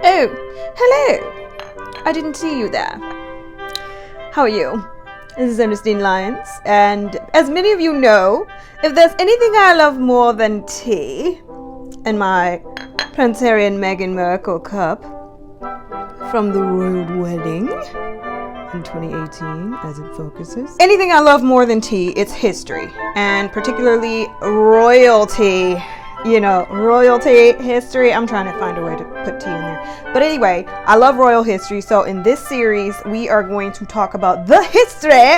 Oh, hello. I didn't see you there. How are you? This is Ernestine Lyons, and as many of you know, if there's anything I love more than tea and my Prince Harry and Meghan Markle cup from the royal wedding in 2018 as it focuses. Anything I love more than tea, it's history, and particularly royalty. You know, royalty, history. I'm trying to find a way to put tea in there. But anyway, I love royal history. So in this series, we are going to talk about the history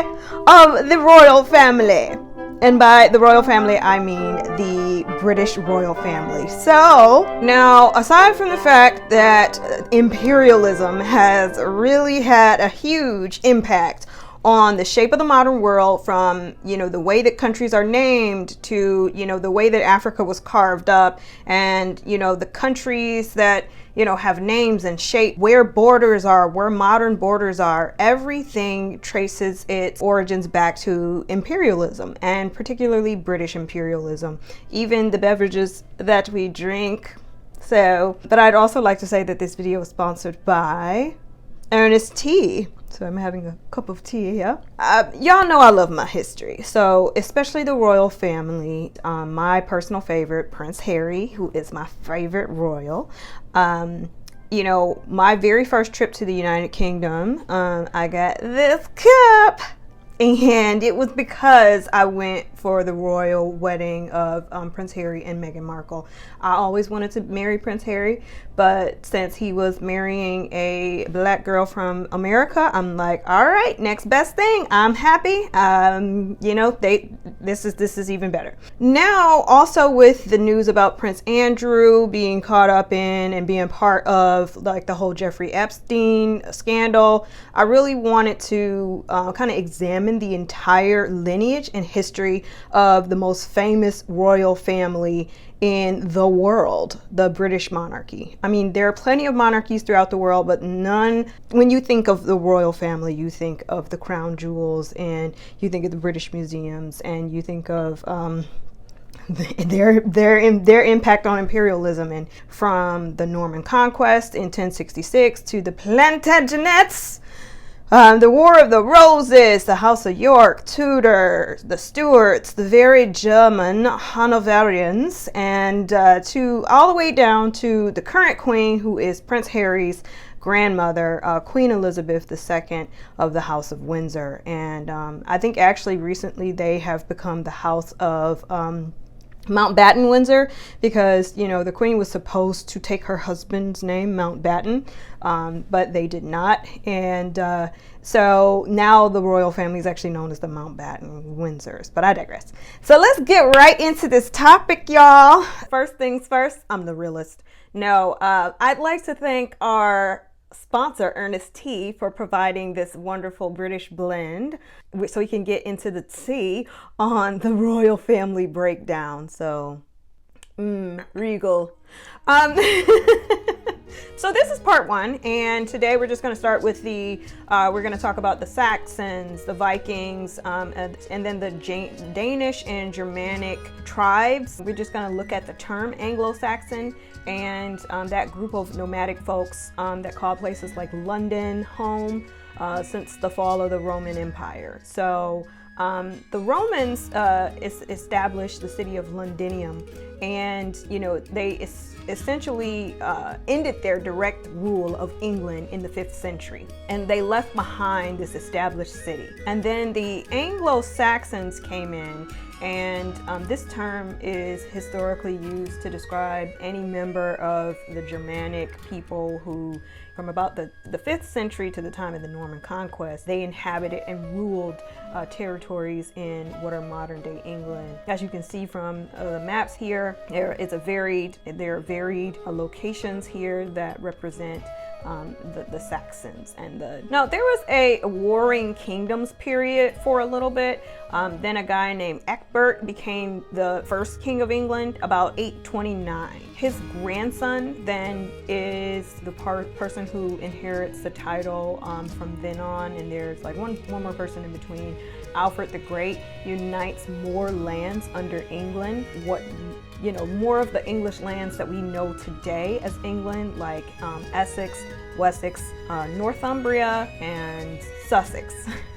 of the royal family. And by the royal family, I mean the British royal family. So now, aside from the fact that imperialism has really had a huge impact on the shape of the modern world, from, you know, the way that countries are named to, you know, the way that Africa was carved up, and, you know, the countries that, you know, have names and shape, where borders are, where modern borders are, everything traces its origins back to imperialism, and particularly British imperialism, even the beverages that we drink. So, but I'd also like to say that this video is sponsored by Ernest Tea. So I'm having a cup of tea here. Y'all know I love my history, so especially the royal family. My personal favorite, Prince Harry, who is my favorite royal. You know, my very first trip to the United Kingdom, I got this cup. And it was because I went for the royal wedding of Prince Harry and Meghan Markle. I always wanted to marry Prince Harry, but since he was marrying a black girl from America, I'm like, all right, next best thing. I'm happy. You know, this is even better. Now, also with the news about Prince Andrew being caught up in and being part of like the whole Jeffrey Epstein scandal, I really wanted to kind of examine the entire lineage and history of the most famous royal family in the world, the British monarchy. I mean, there are plenty of monarchies throughout the world, but none, when you think of the royal family, you think of the crown jewels, and you think of the British museums, and you think of their impact on imperialism, and from the Norman conquest in 1066 to the Plantagenets, the War of the Roses, the House of York, Tudor, the Stuarts, the very German Hanoverians, and to all the way down to the current queen, who is Prince Harry's grandmother, Queen Elizabeth II of the House of Windsor. And I think actually recently they have become the House of Mountbatten Windsor, because, you know, the queen was supposed to take her husband's name, Mountbatten, but they did not. And so now the royal family is actually known as the Mountbatten Windsors, but I digress. So let's get right into this topic, y'all. First things first, I'm the realist. No, I'd like to thank our sponsor, Ernest Tea, for providing this wonderful British blend so we can get into the tea on the royal family breakdown. So, regal. So this is part one, and today we're just going to start with the, we're going to talk about the Saxons, the Vikings, and then the Danish and Germanic tribes. We're just going to look at the term Anglo-Saxon and that group of nomadic folks that call places like London home since the fall of the Roman Empire. So the Romans established the city of Londinium, and, you know, they essentially ended their direct rule of England in the 5th century, and they left behind this established city. And then the Anglo-Saxons came in, and this term is historically used to describe any member of the Germanic people who, from about the 5th century to the time of the Norman conquest, they inhabited and ruled territories in what are modern day England. As you can see from the maps here, there are varied locations here that represent the Saxons. And now there was a warring kingdoms period for a little bit. Then a guy named Ecgbert became the first king of England about 829. His grandson then is the person who inherits the title from then on, and there's like one more person in between. Alfred the Great unites more lands under England, what you know, more of the English lands that we know today as England, like Essex, Wessex, Northumbria, and Sussex.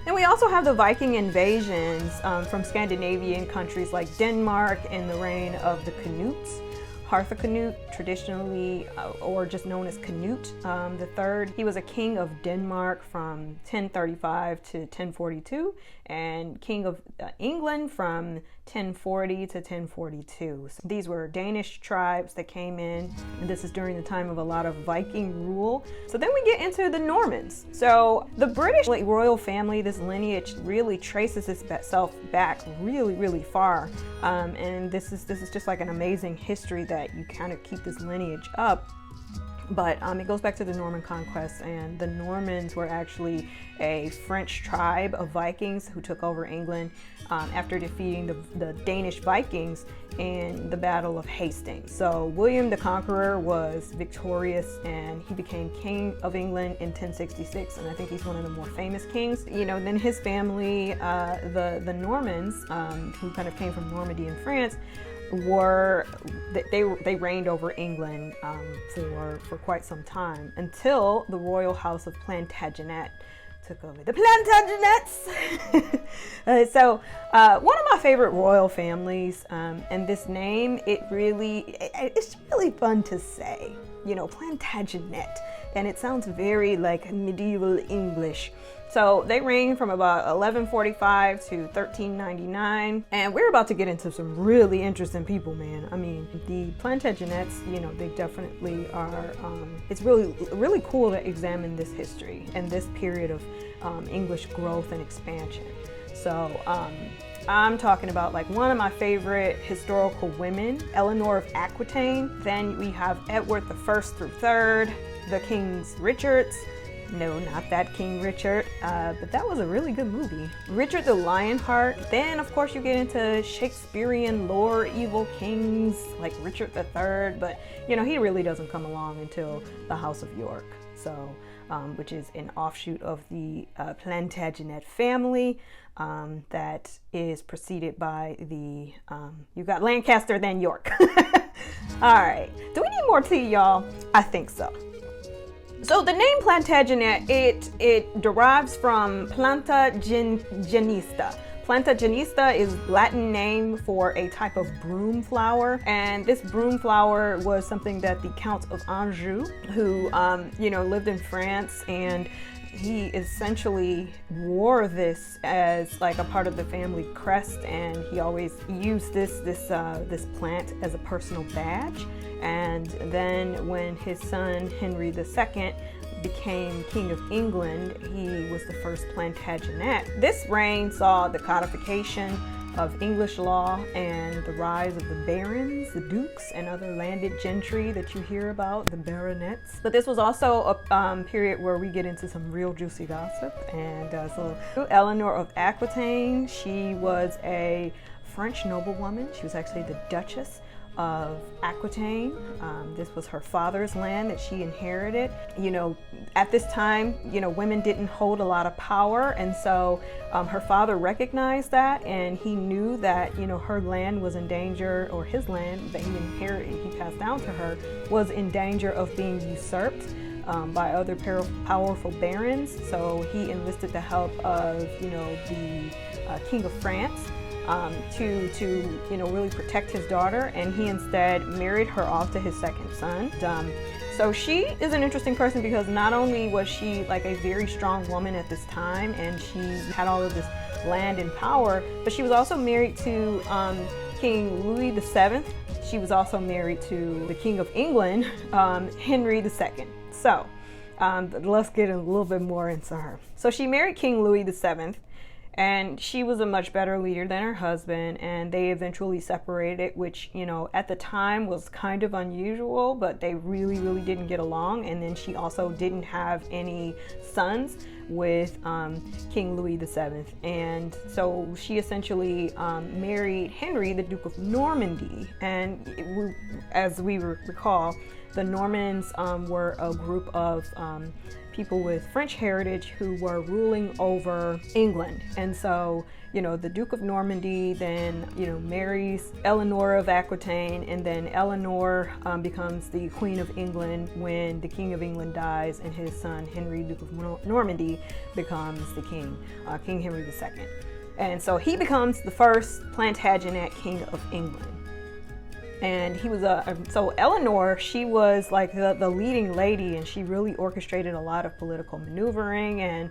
And we also have the Viking invasions from Scandinavian countries like Denmark in the reign of the Canuts. Harthacnut, traditionally, or just known as Canute the Third. He was a king of Denmark from 1035 to 1042, and king of England from 1040 to 1042. So these were Danish tribes that came in, and this is during the time of a lot of Viking rule. So then we get into the Normans. So the British royal family, this lineage really traces itself back really far, and this is just like an amazing history that you kind of keep this lineage up. But it goes back to the Norman conquest, and the Normans were actually a French tribe of Vikings who took over England after defeating the Danish Vikings in the Battle of Hastings. So William the Conqueror was victorious, and he became King of England in 1066, and I think he's one of the more famous kings. You know, then his family, the Normans, who kind of came from Normandy in France, they reigned over England for quite some time, until the royal house of Plantagenet took over. The Plantagenets. So one of my favorite royal families, and this name, it's really fun to say, you know, Plantagenet, and it sounds very like medieval English. So they reigned from about 1145 to 1399, and we're about to get into some really interesting people, man. I mean, the Plantagenets, you know, they definitely are, it's really cool to examine this history and this period of English growth and expansion. So I'm talking about like one of my favorite historical women, Eleanor of Aquitaine. Then we have Edward the First through Third, the Kings Richards. No, not that King Richard, but that was a really good movie. Richard the Lionheart. Then, of course, you get into Shakespearean lore, evil kings like Richard III, but, you know, he really doesn't come along until the House of York, so, which is an offshoot of the Plantagenet family that is preceded by the, you got Lancaster, then York. All right, do we need more tea, y'all? I think so. So the name Plantagenet, it derives from Planta Genista. Planta Genista is Latin name for a type of broom flower, and this broom flower was something that the Count of Anjou, who you know, lived in France, and he essentially wore this as like a part of the family crest, and he always used this plant as a personal badge. And then when his son Henry II became King of England, he was the first Plantagenet. This reign saw the codification of English law and the rise of the barons, the dukes, and other landed gentry that you hear about, the baronets. But this was also a period where we get into some real juicy gossip. And so Eleanor of Aquitaine, she was a French noblewoman. She was actually the Duchess of Aquitaine. This was her father's land that she inherited. You know, at this time, you know, women didn't hold a lot of power, and so her father recognized that, and he knew that, you know, her land was in danger, or his land that he inherited, he passed down to her, was in danger of being usurped by other powerful barons. So he enlisted the help of, you know, the King of France to you know, really protect his daughter, and he instead married her off to his second son. So she is an interesting person because not only was she like a very strong woman at this time, and she had all of this land and power, but she was also married to King Louis VII. She was also married to the King of England, Henry II. So let's get a little bit more into her. So she married King Louis VII, and she was a much better leader than her husband, and they eventually separated, which, you know, at the time was kind of unusual, but they really didn't get along. And then she also didn't have any sons, with King Louis VII. And so she essentially married Henry, the Duke of Normandy. And as we recall, the Normans were a group of people with French heritage who were ruling over England. And so, the Duke of Normandy then, marries Eleanor of Aquitaine, and then Eleanor becomes the Queen of England when the King of England dies, and his son Henry, Duke of Normandy, becomes the king, King Henry II. And so he becomes the first Plantagenet King of England. And he was so Eleanor, she was like the leading lady, and she really orchestrated a lot of political maneuvering. And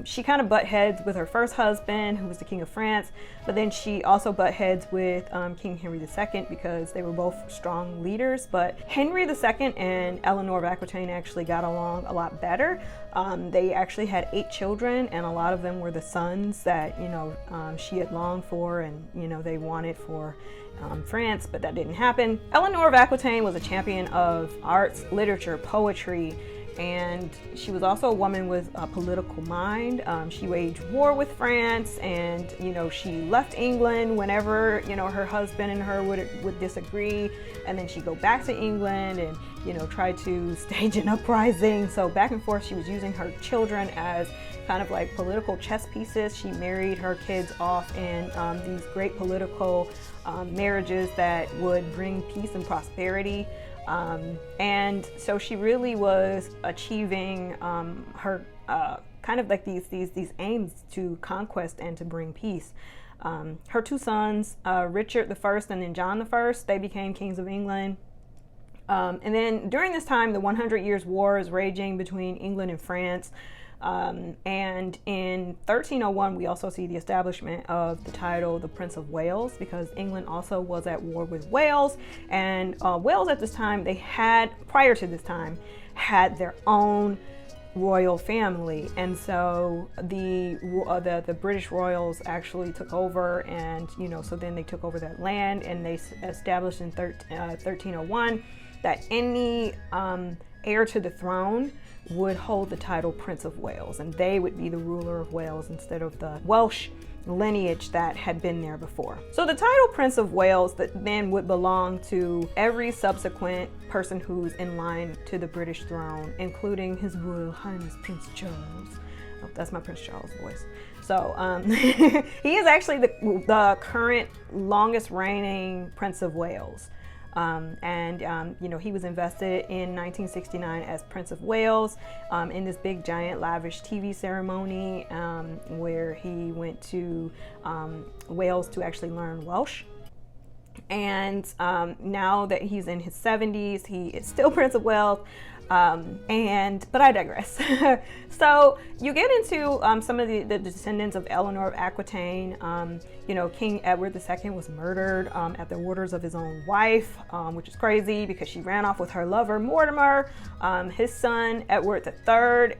she kind of butt heads with her first husband, who was the King of France, but then she also butt heads with King Henry II, because they were both strong leaders. But Henry II and Eleanor of Aquitaine actually got along a lot better. They actually had 8 children, and a lot of them were the sons that she had longed for, and they wanted for France, but that didn't happen. Eleanor of Aquitaine was a champion of arts, literature, poetry, and she was also a woman with a political mind. She waged war with France, and she left England whenever her husband and her would disagree, and then she'd go back to England and try to stage an uprising. So back and forth, she was using her children as kind of like political chess pieces. She married her kids off in these great political marriages that would bring peace and prosperity. And so she really was achieving her kind of like these aims to conquest and to bring peace. Her 2 sons, Richard I and then John I, they became kings of England. And then during this time, the 100 Years' War is raging between England and France. And in 1301, we also see the establishment of the title, the Prince of Wales, because England also was at war with Wales. And Wales at this time, prior to this time, had their own royal family. And so the British royals actually took over, and so then they took over that land, and they established in 1301 that any heir to the throne would hold the title Prince of Wales, and they would be the ruler of Wales instead of the Welsh lineage that had been there before. So the title Prince of Wales that then would belong to every subsequent person who's in line to the British throne, including His Royal Highness Prince Charles. Oh, that's my Prince Charles voice. So he is actually the current longest reigning Prince of Wales. He was invested in 1969 as Prince of Wales in this big, giant, lavish TV ceremony where he went to Wales to actually learn Welsh. And now that he's in his 70s, he is still Prince of Wales. But I digress. So you get into some of the descendants of Eleanor of Aquitaine. King Edward II was murdered at the orders of his own wife, which is crazy because she ran off with her lover Mortimer. His son Edward III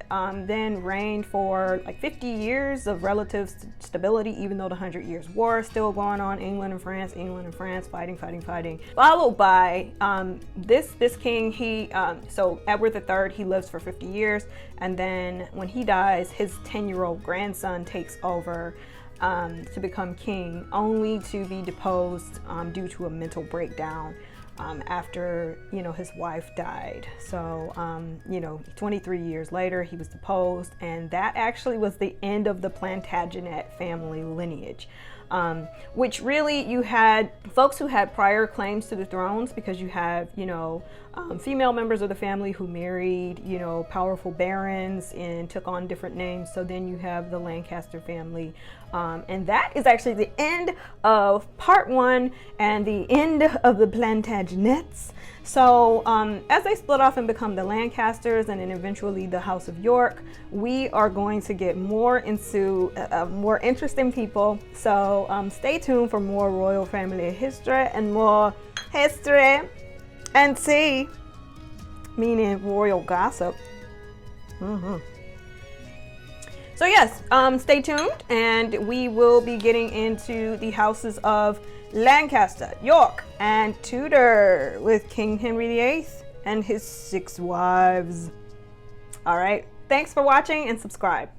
then reigned for like 50 years of relative stability, even though the 100 Years' War is still going on. England and France, fighting. Followed by this king. So Edward III, he lives for 50 years, and then when he dies, his 10-year-old grandson takes over to become king, only to be deposed due to a mental breakdown after his wife died. So 23 years later, he was deposed, and that actually was the end of the Plantagenet family lineage. Which really, you had folks who had prior claims to the thrones, because you have, female members of the family who married, powerful barons and took on different names. So then you have the Lancaster family. And that is actually the end of part 1 and the end of the Plantagenets. So as they split off and become the Lancasters and then eventually the House of York, we are going to get more into more interesting people. So stay tuned for more royal family history and more history and tea, meaning royal gossip. So yes, stay tuned, and we will be getting into the houses of Lancaster, York, and Tudor with King Henry VIII and his 6 wives. All right. Thanks for watching and subscribe.